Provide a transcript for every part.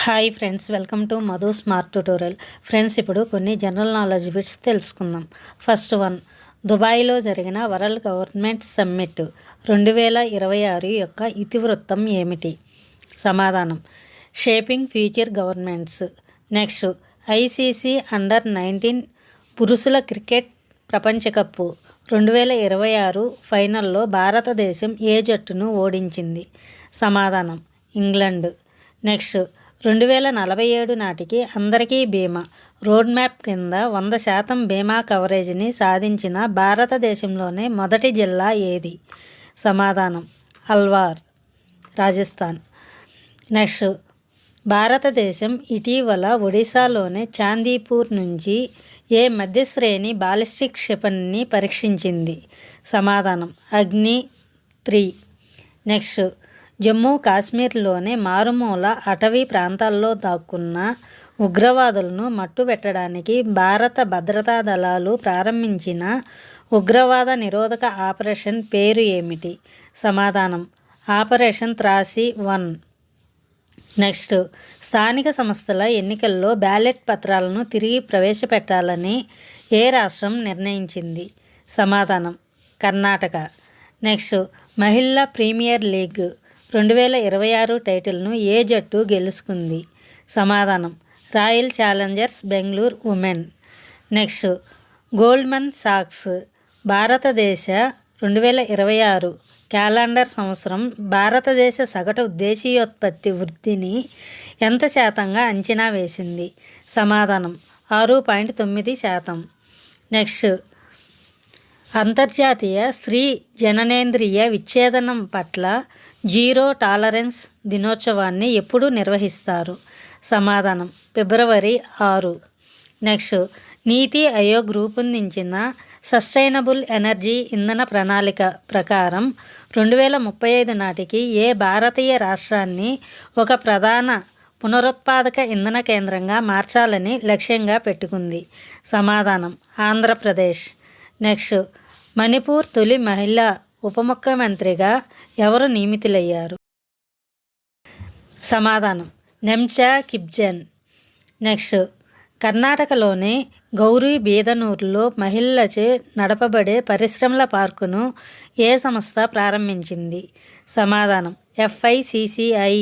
Hi friends, welcome to Madhu smart tutorial. Friends, ఇప్పుడు కొన్ని general knowledge bits తెలుసుకుందాం. First one, దుబాయ్లో జరిగిన వరల్డ్ గవర్నమెంట్ సమ్మిట్ 2026 యొక్క ఇతివృత్తం ఏమిటి? సమాధానం, shaping future governments. Next, ICC under-19 పురుషుల క్రికెట్ ప్రపంచ కప్ 2026 ఫైనల్లో భారతదేశం ఏ జట్టును ఓడించింది? సమాధానం, ఇంగ్లండ్. నెక్స్ట్, 2047 నాటికి అందరికీ బీమా రోడ్ మ్యాప్ కింద 100% బీమా కవరేజీని సాధించిన భారతదేశంలోనే మొదటి జిల్లా ఏది? సమాధానం, అల్వార్, రాజస్థాన్. నెక్స్ట్, భారతదేశం ఇటీవల ఒడిశాలోని చాందీపూర్ నుంచి ఏ మధ్యశ్రేణి బాలిస్టిక్ క్షిపణిని పరీక్షించింది? సమాధానం, అగ్ని-3. నెక్స్ట్, జమ్మూ కాశ్మీర్లోని మారుమూల అటవీ ప్రాంతాల్లో దాక్కున్న ఉగ్రవాదులను మట్టుబెట్టడానికి భారత భద్రతా దళాలు ప్రారంభించిన ఉగ్రవాద నిరోధక ఆపరేషన్ పేరు ఏమిటి? సమాధానం, ఆపరేషన్ త్రాసి-1. నెక్స్ట్, స్థానిక సంస్థల ఎన్నికల్లో బ్యాలెట్ పత్రాలను తిరిగి ప్రవేశపెట్టాలని ఏ రాష్ట్రం నిర్ణయించింది? సమాధానం, కర్ణాటక. నెక్స్ట్, మహిళా ప్రీమియర్ లీగ్ 2026 టైటిల్ను ఏ జట్టు గెలుచుకుంది? సమాధానం, royal Challengers Bengaluru women. Next, Goldman socks భారతదేశ 2026 క్యాలెండర్ సంవత్సరం భారతదేశ సగటు దేశీయోత్పత్తి వృద్ధిని ఎంత శాతంగా అంచనా వేసింది? సమాధానం, 6.9%. నెక్స్ట్, అంతర్జాతీయ స్త్రీ జననేంద్రియ విచ్ఛేదనం పట్ల జీరో టాలరెన్స్ దినోత్సవాన్ని ఎప్పుడు నిర్వహిస్తారు? సమాధానం, ఫిబ్రవరి 6. నెక్స్ట్, నీతి ఆయోగ్ రూపొందించిన సస్టైనబుల్ ఎనర్జీ ఇంధన ప్రణాళిక ప్రకారం 2035 నాటికి ఏ భారతీయ రాష్ట్రాన్ని ఒక ప్రధాన పునరుత్పాదక ఇంధన కేంద్రంగా మార్చాలని లక్ష్యంగా పెట్టుకుంది? సమాధానం, ఆంధ్రప్రదేశ్. నెక్స్ట్, మణిపూర్ తొలి మహిళా ఉప ముఖ్యమంత్రిగా ఎవరు నియమితులయ్యారు? సమాధానం, నెమ్చా కిప్జన్. నెక్స్ట్, కర్ణాటకలోని గౌరీబిదనూర్లో మహిళలచే నడపబడే పరిశ్రమల పార్కును ఏ సంస్థ ప్రారంభించింది? సమాధానం, FICCI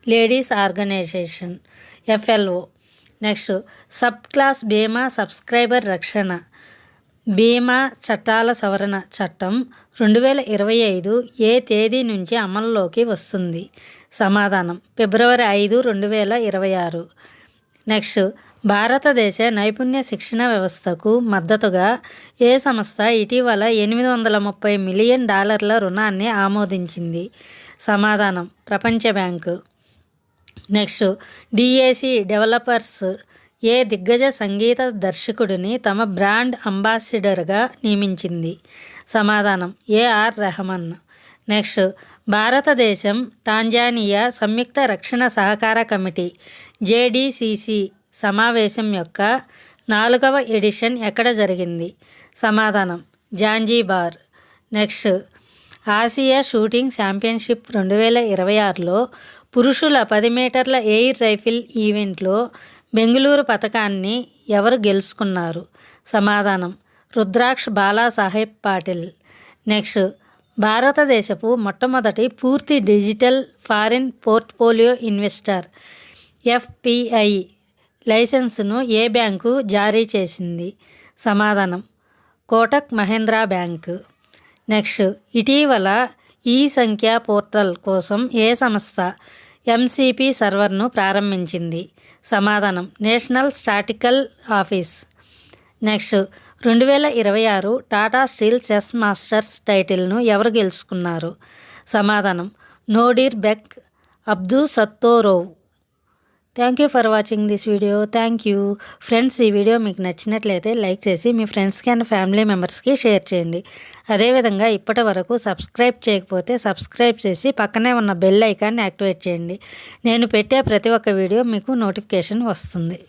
ladies organization, FLO. Next, sub class బీమా సబ్స్క్రైబర్ రక్షణ బీమా చట్టాల సవరణ చట్టం 2025 ఏ తేదీ నుంచి అమల్లోకి వస్తుంది? సమాధానం, ఫిబ్రవరి 5, 2026. నెక్స్ట్, భారతదేశ నైపుణ్య శిక్షణ వ్యవస్థకు మద్దతుగా ఏ సంస్థ ఇటీవల $830 మిలియన్ రుణాన్ని ఆమోదించింది? సమాధానం, ప్రపంచ బ్యాంకు. నెక్స్ట్, DAC డెవలపర్స్ ఏ దిగ్గజ సంగీత దర్శకుడిని తమ బ్రాండ్ అంబాసిడర్గా నియమించింది? సమాధానం, AR రెహమాన్. నెక్స్ట్, భారతదేశం టాంజానియా సంయుక్త రక్షణ సహకార కమిటీ JDCC సమావేశం యొక్క 4వ ఎడిషన్ ఎక్కడ జరిగింది? సమాధానం, Zanzibar. Next, Asia shooting championship 2026లో పురుషుల 10 మీటర్ల ఎయిర్ రైఫిల్ ఈవెంట్లో బెంగళూరు పథకాన్ని ఎవరు గెలుచుకున్నారు? సమాధానం, రుద్రాక్ష్ బాలాసాహెబ్ పాటిల్. నెక్స్ట్, భారతదేశపు మొట్టమొదటి పూర్తి digital foreign portfolio investor FPI లైసెన్సును ఏ బ్యాంకు జారీ చేసింది? సమాధానం, కోటక్ మహేంద్ర బ్యాంక్. నెక్స్ట్, ఇటీవల ఈ సంఖ్య పోర్టల్ కోసం ఏ సంస్థ MCP సర్వర్ను ప్రారంభించింది? సమాధానం, National Statistical Office. Next, 2026 Tata Steel Chess Masters టైటిల్ను ఎవరు గెలుచుకున్నారు? సమాధానం, Nodirbek Abdusattorov. Thank you for watching this video. Thank you friends. ఈ వీడియో మీకు నచ్చినట్లయితే లైక్ చేసి మీ ఫ్రెండ్స్కి అండ్ ఫ్యామిలీ మెంబర్స్కి షేర్ చేయండి. అదేవిధంగా ఇప్పటి వరకు సబ్స్క్రైబ్ చేయకపోతే సబ్స్క్రైబ్ చేసి పక్కనే ఉన్న బెల్ ఐకాన్ని యాక్టివేట్ చేయండి. నేను పెట్టే ప్రతి ఒక్క వీడియో మీకు నోటిఫికేషన్ వస్తుంది.